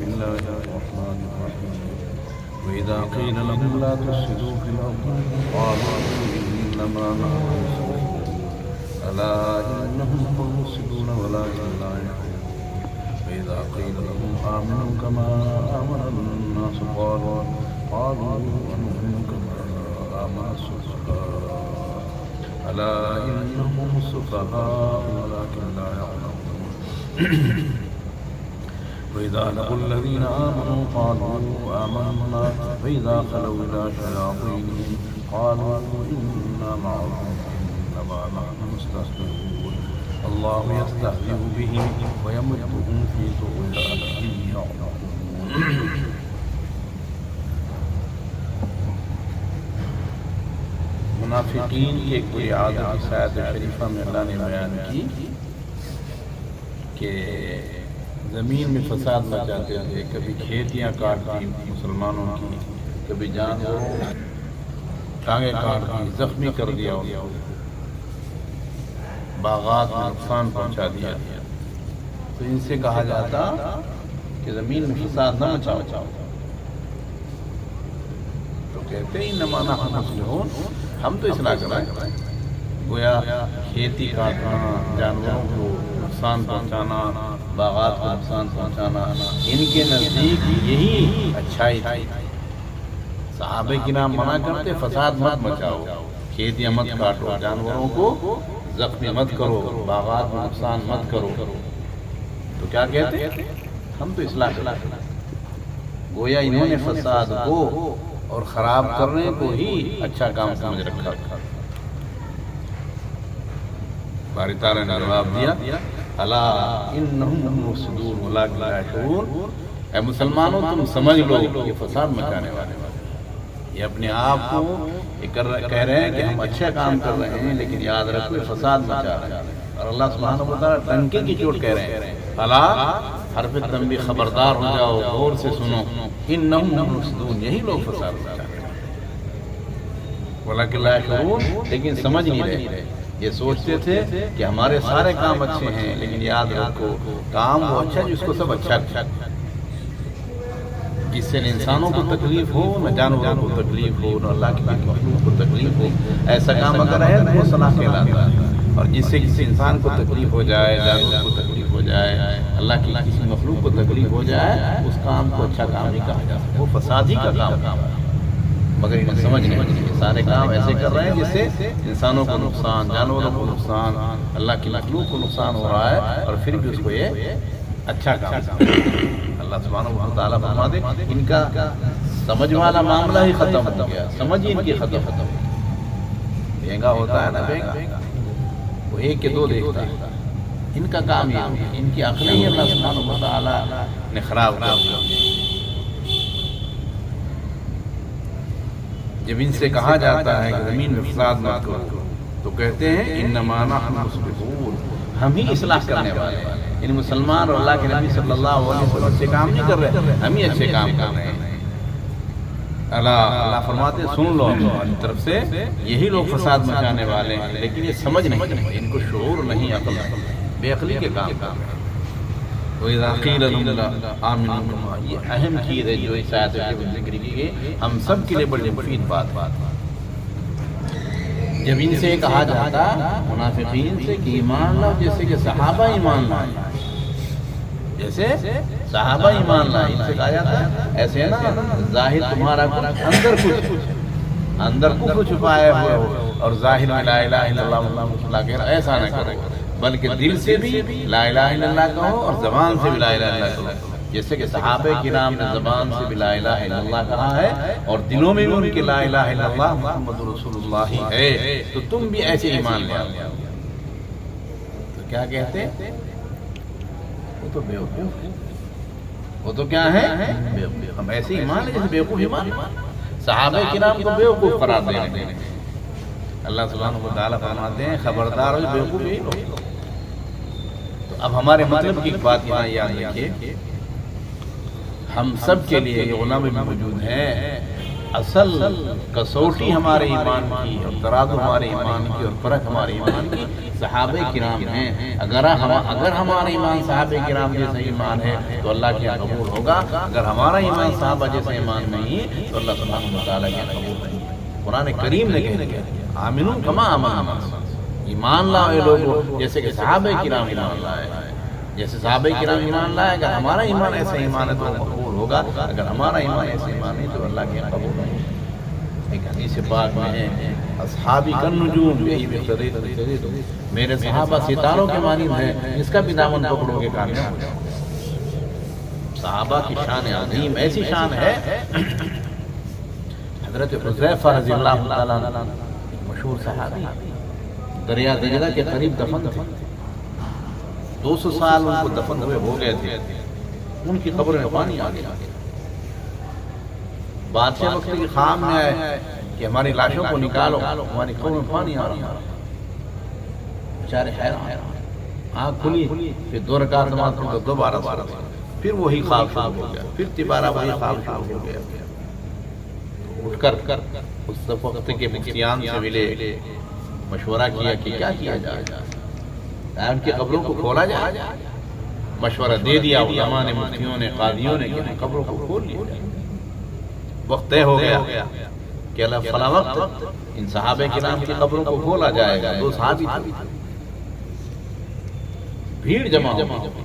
الله الرحمن الرحيم وإذا قيل لهم لا تفسدوا في الأرض قالوا إنما نحن مصلحون ألا إنهم هم المفسدون ولكن لا يعلمون وإذا قيل لهم آمنوا كما آمن الناس قالوا ونؤمن كما آمن السفهاء ألا إنهم هم السفهاء ولكن لا يعلمون وإذا لقوا الذين آمنوا قالوا آمنا وإذا خلوا إلى شياطينهم قالوا إنا معكم إنما نحن مستهزئون الله يستهزئ بهم ويمدهم في طغيانهم يعمهون منافقین کی ایک بری عادت اس آیت شریفہ میں اللہ نے بیان کی کہ زمین میں فساد مچاتے تھے، کبھی کھیتیاں کاٹ دی مسلمانوں کی، کبھی جانوروں ٹانگیں کاٹ دی، زخمی کر دیا، باغات میں نقصان پہنچا دیا، تو ان سے کہا جاتا کہ زمین میں فساد نہ مچاؤ، تو کہتے ہیں انما نحن مصلحون، ہم تو اصلاح کرائیں۔ گویا کھیتی کاٹنا، جانوروں کو نقصان پہنچانا، باغات کو نقصان پہنچانا، ان کے نزدیک یہی اچھائی تھی۔ صحابہ کرام منع کرتے فساد مت مچاؤ، کھیتیاں مت کاٹو، جانوروں کو زخمی مت کرو، باغات میں نقصان مت کرو، تو کیا کہتے ہم تو اصلاح کریں۔ گویا انہوں نے فساد کو اور خراب کرنے کو ہی اچھا کام سمجھ رکھا۔ باری تعالیٰ نے جواب دیا الا انہم هم المفسدون ولکن لا یشعرون، اے مسلمانوں تم سمجھ لو یہ فساد مچانے والے، یہ اپنے آپ کو کہہ رہے ہیں کہ ہم اچھے کام کر رہے ہیں، لیکن یاد رکھو یہ فساد مچا رہے ہیں۔ اور اللہ سبحانہ وتعالیٰ ٹنکے کی چوٹ کہہ رہے ہیں، الا حرف تنبیہ، خبردار ہو جاؤ، غور سے سنو، انہم هم المفسدون، یہی لوگ فساد مچا رہے ہیں، ولکن لا یشعرون، لیکن سمجھ نہیں رہے۔ یہ سوچتے تھے کہ ہمارے سارے کام اچھے ہیں، لیکن یاد رکھو کام وہ اچھا جس کو سب اچھا، جس سے نہ انسانوں کو تکلیف ہو، نہ جانوروں کو تکلیف ہو، نہ اللہ کی مخلوق کو تکلیف ہو، ایسا کام اگر ہے تو وہ صلاح کہلاتا ہے۔ اور جس سے کسی انسان کو تکلیف ہو جائے، جانور کو تکلیف ہو جائے، اللہ کی کسی مخلوق کو تکلیف ہو جائے، اس کام کو اچھا کام نہیں کہا جاتا، وہ فساد ہی کا کام ہے۔ مگر انہیں سمجھ نہیں، یہ سارے کام ایسے کر رہے ہیں جس سے انسانوں کو نقصان، جانوروں کو نقصان، اللہ کی مخلوق کو نقصان ہو رہا ہے، اور پھر بھی اس کو یہ اچھا کام۔ اللہ سبحانہ و تعالیٰ فرما دے ان کا سمجھ والا معاملہ ہی ختم ہو گیا، سمجھ ہی ان کی ختم۔ بھینگا ہوتا ہے نا، بھینگا وہ ایک کے دو دیکھتا ہے، ان کا کام یہ، ان کی عقلیں ہی اللہ سبحانہ و تعالیٰ نے خراب کر دیا۔ جب ان سے کہا جاتا ہے کہ زمین میں فساد مت کرو، تو کہتے ہیں انما نحن مصلحون، ہم ہی اصلاح کرنے والے ہیں۔ ان مسلمان اور اللہ کے نبی صلی اللہ علیہ وسلم اچھے کام نہیں کر رہے، ہم ہی اچھے کام کر رہے ہیں۔ اللہ فرماتے ہیں سن لو اپنی طرف سے، یہی لوگ فساد مچانے والے ہیں، لیکن یہ سمجھ نہیں، ان کو شعور نہیں، عقل نہیں، بے عقلی کے کام کر رہے ہیں۔ وَإِذَا قِيلَ لَهُمْ آمِنُوا كَمَا، یہ اہم چیز ہے جو اس آیت میں ذکر کی ہے، ہم سب کے لیے بڑی مفید بات۔ جب ان سے کہا جاتا منافقین سے کہ ایمان لاؤ، جیسے کہ صحابہ ایمان لائے، جیسے صحابہ ایمان لائے، ان سے کہا جاتا ہے ایسے نا ظاہر تمہارا اندر کفر چھپائے ہوئے ہو، اور ظاہر میں لا الہ الا اللہ محمد رسول اللہ کہہ رہا، ایسا نہ کرو، بلکہ دل سے بھی لا الہ الا اللہ کہو اور زبان سے بھی لا الہ الا اللہ کہو، جیسے کہ صحابہ کرام نے زبان سے بھی لا الہ الا اللہ کہا ہے، اور دلوں میں بھی ان کے لا الہ الا اللہ محمد رسول اللہ ہے، تو تم بھی ایسے ایمان لے آؤ۔ تو کیا کہتے ہیں؟ وہ تو بیوقوف، وہ تو کیا ہے؟ بیوقوف۔ ہم ایسے ایمان لے جیسے بیوقوف ایمان، صحابہ کرام کو بیوقوف قرار دے رہے ہیں۔ اللہ سبحانہ و تعالیٰ فرماتے ہیں خبردار ہو بیوقوف یہی لوگ۔ تو اب ہمارے مطلب کی ایک بات یہاں یاد رکھیے، ہم سب کے لیے یہ علماء بھی موجود ہیں اصل کسوٹی ہمارے ایمان کی اور ترازو ہمارے ایمان کی اور فرق ہمارے ایمان کی صحابہ کرام ہیں. اگر ہمارا ایمان صحابہ کرام جیسا ایمان ہے تو اللہ کے یہاں قبول ہوگا. اگر ہمارا ایمان صحابہ جیسا ایمان نہیں تو اللہ سبحانہ و تعالیٰ کے یہاں قبول نہیں. قرآن کریم نے کہہ دیا آمنو کما آمن الناس، ایمان لاؤ اے لوگوں جیسے کہ صحابہ کرام ایمان لائے. جیسے صحابہ کرام ایمان لائے، اگر ہمارا ایمان ایسا ایمان ہے تو قبول ہوگا. اگر ہمارا ایمان ایسا ایمان نہیں تو اللہ کے یہاں قبول نہیں. ایک حدیث پاک میں ہے اصحابی کالنجوم یہی بہترین، میرے صحابہ ستاروں کے مانند ہیں، اس کا بھی دامن پکڑو گے کامیاب ہو جاؤ. صحابہ کی شان عظیم ایسی شان ہے. حضرت حذیفہ رضی اللہ تعالیٰ عنہ مشہور صحابی دریا دجلہ کے قریب دفن تھے. 200 سال ان کو دفن ہوئے ہو گئے تھے. ان کی قبر میں پانی آ گیا. بادشاہ وقت کی خام میں آئے کہ ہماری لاشوں کو نکالو، ہماری قبر میں پانی آ رہا. بیچارے حیران، آنکھ کھلی، پھر 2 رکعت نماز پڑھ کر دوبارہ پھر وہی خواب شروع ہو گیا. پھر دوبارہ وہی خواب شروع ہو گیا. اٹھ کر اس وقت کے مفتیان سے ملے، مشورہ کیا کہ کیا کیا جائے. ان کی قبروں کو کھولا جائے. مشورہ دے دیا علماء نے، مفتیوں نے، قاضیوں نے کہ قبروں کو کھول لیا جائے. وقت طے ہو گیا کہ اللہ فلاں وقت ان صحابہ کرام کی قبروں کو کھولا جائے گا. 2 صحابی تھے. بھیڑ جمع ہو گئی.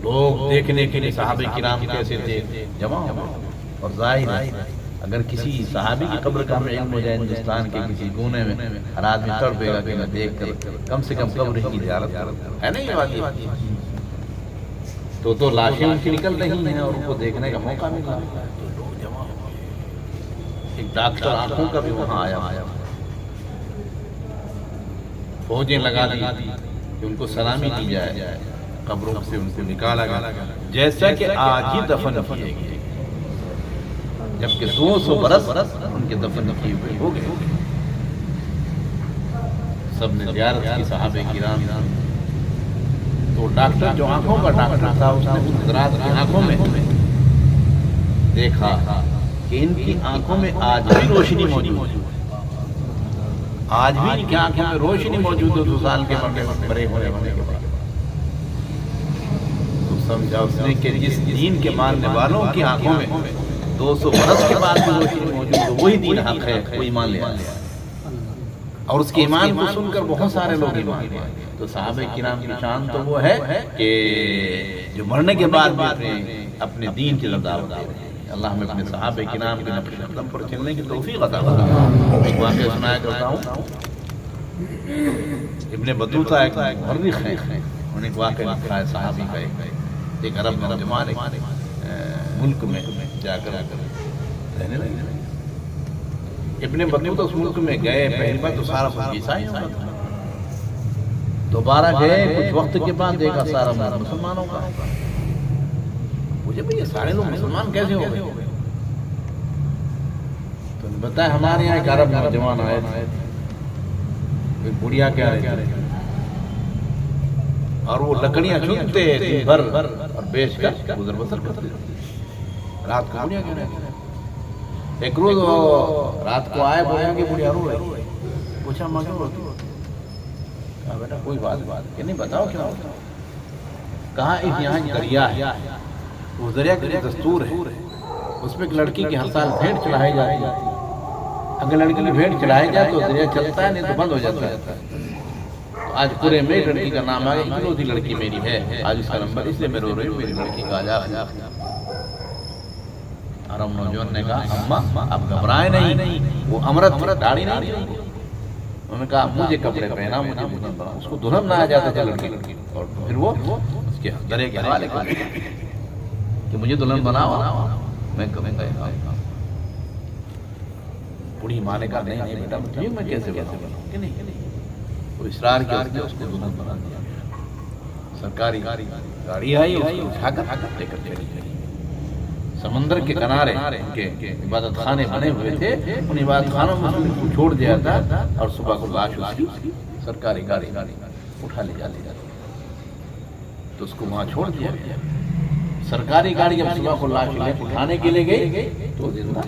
لوگ دیکھنے کے لیے صحابہ کرام کیسے تھے جمع ہو گئے. اور ظاہر ہے اگر کسی صحابی کی قبر کا علم ہو جائے ہندوستان کے کسی کونے میں، ہر آدمی تڑپے گا کہ میں دیکھ کر کم سے کم قبر کی زیارت ہے نا. یہ بات تو لاشیں ان کی نکل رہی ہیں اور ان کو دیکھنے کا موقع ملا. ایک ڈاکٹر آنکھوں کا بھی وہاں آیا. فوجیں لگا دی کہ ان کو سلامی دی جائے. قبروں سے ان کو نکالا گیا جیسا کہ آج ہی دفن کیے گئے، جبکہ 200 برس ان کے دفن کیے ہوئے ہو گئے. سب نے زیارت کی صحابہ کرام. تو ڈاکٹر جو آنکھوں کا ڈاکٹر تھا اس نے ان حضرات کی آنکھوں میں دیکھا کہ ان کی آنکھوں میں آج بھی روشنی موجود ہے. آج بھی ان کی آنکھوں میں روشنی موجود ہے 2 سال کے بڑے ہونے کے بعد. تو سمجھا اس نے کہ جس دین کے ماننے والوں کی آنکھوں میں 200 برس کے بعد بھی روشنی موجود ہے، وہی دین حق ہے، وہ ایمان لے آیا. اور اس کے ایمان کو سن کر بہت سارے لوگ ایمان لے آئے. تو صحابہ کرام کی شان تو وہ ہے کہ جو مرنے کے بعد بھی اپنے دین کی دعوت دے رہے ہیں. اللہ ہمیں اپنے صحابہ کرام کے نقش قدم پر چلنے کی توفیق عطا فرمائے. ایک واقعہ سنایا کرتا ہوں. ابن بطوطہ ایک مورخ ہیں، انہوں نے ایک واقعہ لکھا ہے صحابی کا. ایک عرب نوجوان ملک میں جا کر رہنے لگے. ابن بطوطہ اس ملک میں گئے، پہلی بار تو سارا کچھ عیسائی ہوتا تھا. دوبارہ گئے، کچھ وقت کے بعد دیکھا سارا ملک مسلمانوں کا. مجھے بھئی یہ سارے لوگ مسلمان کیسے ہو گئے؟ تو نے بتایا ہمارے یہاں ایک عرب نوجوان آئے تھے، ایک بڑھیا کیا رہے تھے اور وہ لکڑیاں چنتے دن بھر اور بیچ کر گزر بسر کرتے. رات کو بڑھیا کیا رہے تھے. ایک روز رات کو آئے بڑھیا کہ بڑھیا رو رہے. پوچھا ماں کیوں روتی؟ کہا بیٹا کوئی بات کہ نہیں، بتاؤ کیا ہوتا. کہا ایک یہاں دریا ہے، وہ دریا کا دستور ہے، اس میں ایک لڑکی کی ہر سال بھیڑ چڑھائی جاتی ہے. اگر لڑکی کی بھیڑ چڑھائی جائے تو دریا چلتا ہے، نہیں تو بند ہو جاتا ہے. تو آج پورے میں لڑکی کا نام آ گیا، اکلوتی لڑکی میری ہے، آج اس کا نمبر اس لیے میں رو رہی ہوں، میری لڑکی کا آجا. عرب نوجوان نے کہا اماں آپ گھبرائیں نہیں، وہ امرت داڑھی نہیں تھی. انہوں نے کہا مجھے کپڑے پہنا، مجھے دلہن بنا. اس کو دلہن نہ آ جاتا تھا لڑکی، اور پھر وہ اس کے درے کے حوالے کر کہ مجھے دلہن بناؤ، میں کبھی گا. بوڑھی ماں نے کہا نہیں بیٹا مجھے میں کیسے بناؤں کہ نہیں. وہ اصرار کیا، اس کو دلہن بنا دیا. سرکاری گاڑی آئی، اس کو اٹھا کر لے کر چلی گئی. سمندر کے کنارے کے عبادت خانے بنے ہوئے تھے، ان عبادت خانوں میں اس کو چھوڑ دیا تھا اور صبح کو لاش اس کی سرکاری گاڑی اٹھا لے جاتی. تو اس کو وہاں چھوڑ دیا گیا. سرکاری گاڑی جب صبح کو لاش اٹھانے کے لیے گئی تو زندہ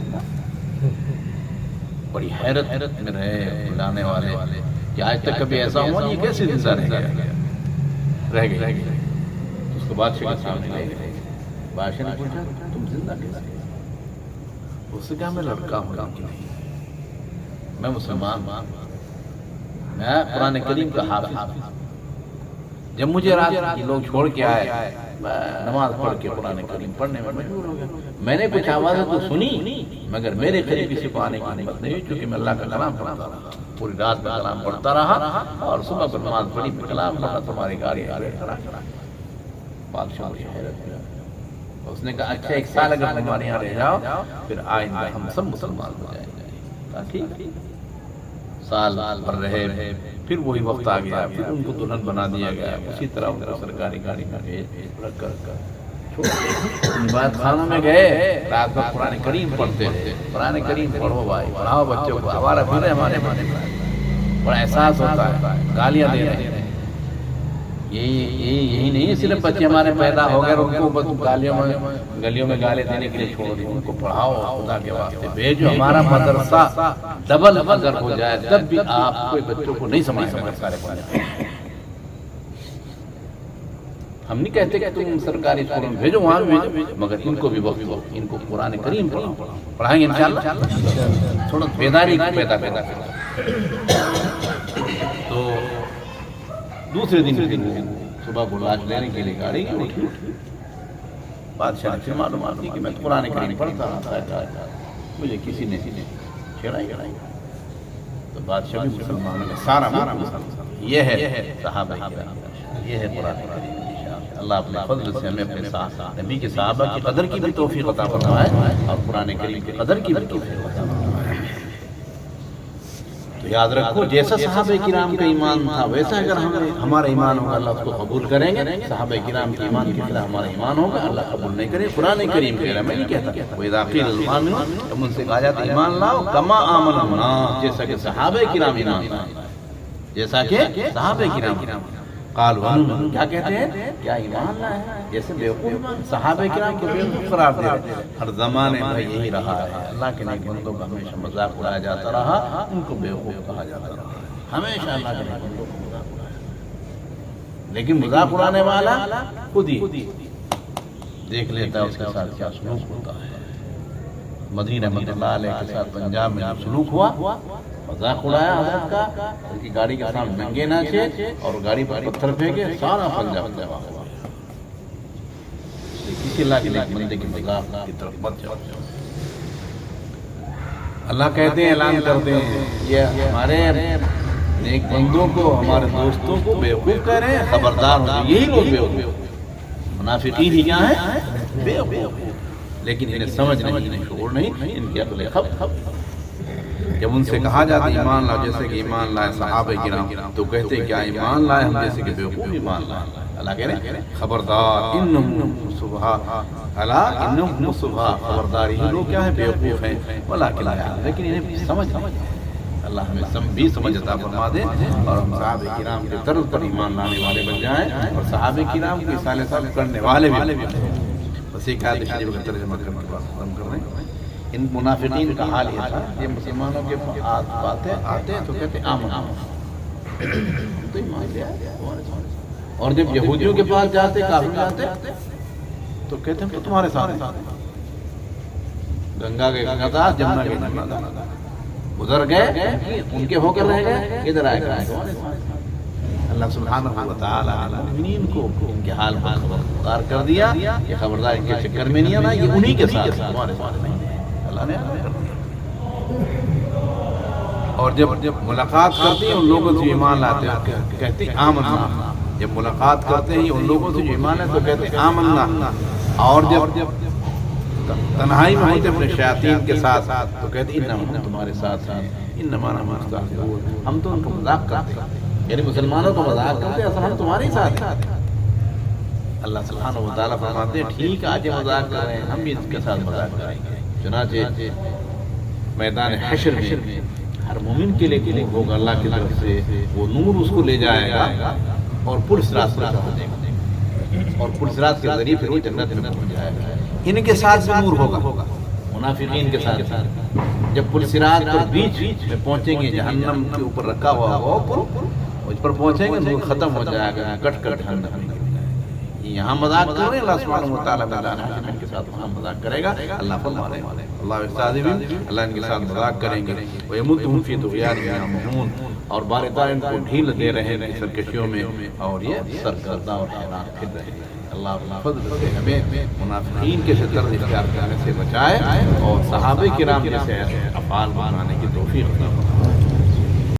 بڑی حیرت میں رہے لانے والے کہ آج تک کبھی ایسا ہوا نہیں، کیسے زندہ رہ گئے. اس کو بادشاہ کے سامنے لے گئے. بادشاہ نے پوچھا تم زندہ کیسے؟ اس سے کہا میں لڑکا ہوں کہ نہیں، میں مسلمان، میں قرآن کریم کا حافظ. جب مجھے رات لوگ چھوڑ کے آئے نماز پڑھ کے قرآن کریم پڑھنے میں مجبور ہو گیا. میں نے کچھ آوازیں تو سنی مگر میرے قریب کسی کو آنے کی ہمت نہیں ہوئی، چونکہ میں اللہ کا کلام پڑھتا رہا، پوری رات میں کلام پڑھتا رہا اور صبح کو نماز پڑھی میں کلام پڑھا. تمہاری گاڑی آگے کھڑا. بادشاہ کی حیرت میں اس نے کہا اچھا 1 سال اگر تمہارے یہاں رہ جاؤ پھر آئندہ ہم سب مسلمان ہو جائیں گے. کہا ٹھیک. سال بھر رہے، پھر وہی وقت آ گیا، پھر ان کو دلہن بنا دیا گیا. اسی طرح ان کو سرکاری گاڑی میں بھیج رکھ کر بعد خانوں میں گئے. رات بھر قرآن کریم پڑھتے تھے. قرآن کریم پڑھو بھائی، پڑھاؤ بچوں کو. ہمارا پھر ہمارے بڑا احساس ہوتا ہے. گالیاں دے رہے ہیں، یہی نہیں صرف بچے ہمارے پیدا ہو گئے اور ان کو گلیوں میں گالے دینے کے لیے چھوڑ دیں. ان کو پڑھاؤ، خدا کے واسطے بھیجو. ہمارا مدرسہ ڈبل اگر ہو جائے تب بھی آپ کوئی بچوں کو نہیں سمجھ سکتے سارے پڑھنے. ہم نہیں کہتے کہ تم سرکاری اسکولوں میں بھیجو، وہاں بھی بھیجو، مگر ان کو بھی وقت ان کو قرآن کریم پڑھائیں گے انشاءاللہ. تھوڑا بیداری پیدا. تو دوسرے دن صبح کو لاش لینے کے لیے گاڑی اٹھی. بادشاہ سے معلومات دی کہ میں قرآن کریم پڑھتا رہا، مجھے کسی نے چھیڑائی. تو بادشاہ بھی مسلمان ہے، سارا یہ ہے صحابہ کرام، یہ ہے قرآن کریم. اللہ اپنے فضل سے ہمیں اپنے نبی کے صحابہ کی قدر کی بھی توفیق عطا فرمائے اور قرآن کریم کی قدر کی بھی توفیق عطا فرمائے. تو یاد رکھو جیسا صحابہ کرام کا ایمان تھا ویسا اگر ہمارا ایمان ہوگا اللہ اس کو قبول کریں گے. صحابہ کرام کے ایمان کی طرح ہمارا ایمان ہوگا اللہ قبول نہیں کرے. قرآن کریم کہہ رہا ہے، میں نہیں کہتا. وَإِذَا قِيلَ آمِنُوا، جب ان سے کہا جاتا ایمان لاؤ، کما آمن الناس، جیسا کہ صحابہ کرام ایمان لائے، جیسا کہ صحابہ کرام. قالوا آمنا، کیا کہتے ہیں؟ کیا ایمان لائے؟ جیسے بیوقوف صحابہ کرام کو بیوقوف قرار دے رہے. ہر زمانے میں یہی رہا ہے. اللہ کے نیک بندوں کا ہمیشہ مذاق اڑایا جاتا رہا، ان کو بیوقوف کہا جاتا رہا. ہمیشہ اللہ کے نیک بندوں کو مذاق اڑایا. لیکن مذاق اڑانے والا خود ہی دیکھ لیتا ہے اس کے ساتھ کیا سلوک ہوتا ہے. مدینہ رحمۃ اللہ علیہ کے ساتھ پنجاب میں سلوک ہوا، مذاق اڑایا حضرت کا، ان کی گاڑی کے سامنے ننگے ناچے اور گاڑی پر پتھر پھینکے. سارا پنجاب جمع ہوا. کسی اللہ کے نیک بندے کی مذاق کی طرف مت جاؤ. اللہ کہتے ہیں، اعلان کرتے ہیں، یہ ہمارے نیک بندوں کو، ہمارے دوستوں کو بیوقوف کہہ رہے ہیں. خبردار ہو، یہی لوگ بیوقوف، منافقین ہی کیا ہیں؟ بیوقوف. لیکن انہیں سمجھ نہیں، انہیں شعور نہیں، ان کی عقل خب. جب ان سے کہا جاتا ایمان لاؤ جیسے کہ ایمان لائے صحابہ کرام، تو کہتے کیا ایمان لائے ہم جیسے کہ بیوقوف ایمان لائے. اللہ کہہ رہے ہیں خبردار، انہم صبح الا انہم صبح، خبردار یہ لوگ کیا ہے؟ بیوقوف ہیں. ولکن لا یعلمون، لیکن انہیں سمجھ نہیں. اللہ ہمیں بھی سمجھ عطا فرما دے اور ہم صحابہ کرام کے طرز پر ایمان لانے والے بن جائیں اور صحابہ کرام کے سالے سال کرنے والے بھی. بس ایک آیت شریف کا ترجمہ کرنے کے بعد ختم کر رہے ہیں. ان منافقین کا حال یہ تھا، یہ مسلمانوں کے پاس آتے ہیں تو کہتے آمنا، تو ایمان لے آئے. اور جب یہودیوں کے پاس جاتے، کافر جاتے، تو کہتے ہیں کہ تمہارے ساتھ گنگا کے گنگا تھا، جمنا کے جمنا تھا. گزر گئے، ان کے ہو کر رہ گئے، ادھر آئے گئے. اللہ سبحانہ و تعالیٰ نے مومنین کو ان کے حال پر خبردار کر دیا کہ خبردار ان کے چکر میں نہیں آنا، یہ انہی کے ساتھ تمہارے ساتھ نہیں. اللہ نے کر دیا. اور جب ملاقات کرتے ہیں ان لوگوں سے ایمان لاتے ہیں، کہتے ہیں آمنا. جب ملاقات کرتے ہیں ان لوگوں سے جو ایمان ہے تو کہتے ہیں آمنا. اور جب تنہائی میں ہوتے اپنے شیاطین کے ساتھ تو کہتے ہیں انما ہم تمہارے ساتھ ہیں، انما نحن مستہزئون، ہم تو ان کو مذاق کرتے ہیں. یعنی مسلمانوں کو مذاق کرتے ہیں، اصل ہم تمہارے ساتھ ہیں. اللہ سبحانہ و تعالیٰ فرماتے ہیں ٹھیک ہے، آج مذاق کر رہے ہیں، ہم بھی اس کے ساتھ مذاق کریں گے. چنانچہ میدان حشر میں ہر مومن کے لیے نور ہوگا اللہ کی طرف سے، وہ نور اس کو لے جائے گا اور پولیس راستہ چڑھا دے گا. اور پلسرات کے ذریعے پھر وہ جنت میں پہنچ جائے گا. ان کے ساتھ بھی نور ہوگا، منافقین کے ساتھ. جب پلسرات پر بیچ میں پہنچیں گے، جہنم کے اوپر رکھا ہوا ہوگا، اس پر پہنچیں گے نور ختم ہو جائے گا، کٹ کر جہنم میں. یہاں مذاق کر رہے ہیں اللہ سبحانہ و تعالیٰ ان کے ساتھ وہاں مذاق کرے گا. اللہ فرما رہے ہیں اللہ استاذین، اللہ ان کے ساتھ مذاق کریں گے. وَيَمُدُّهُمْ فِي طُغْيَانِهِمْ يَعْمَهُونَ، اور بار بار ان کو ڈھیل دے رہے ہیں سرکشیوں میں، اور یہ سرگرداں اور حیران پھر رہے ہیں. اللہ اپنا فضل سے ہمیں منافقین کے طرز اختیار کرنے سے بچائے اور صحابہ کرام جیسے افعال بنانے کی توفیق عطا فرمائے.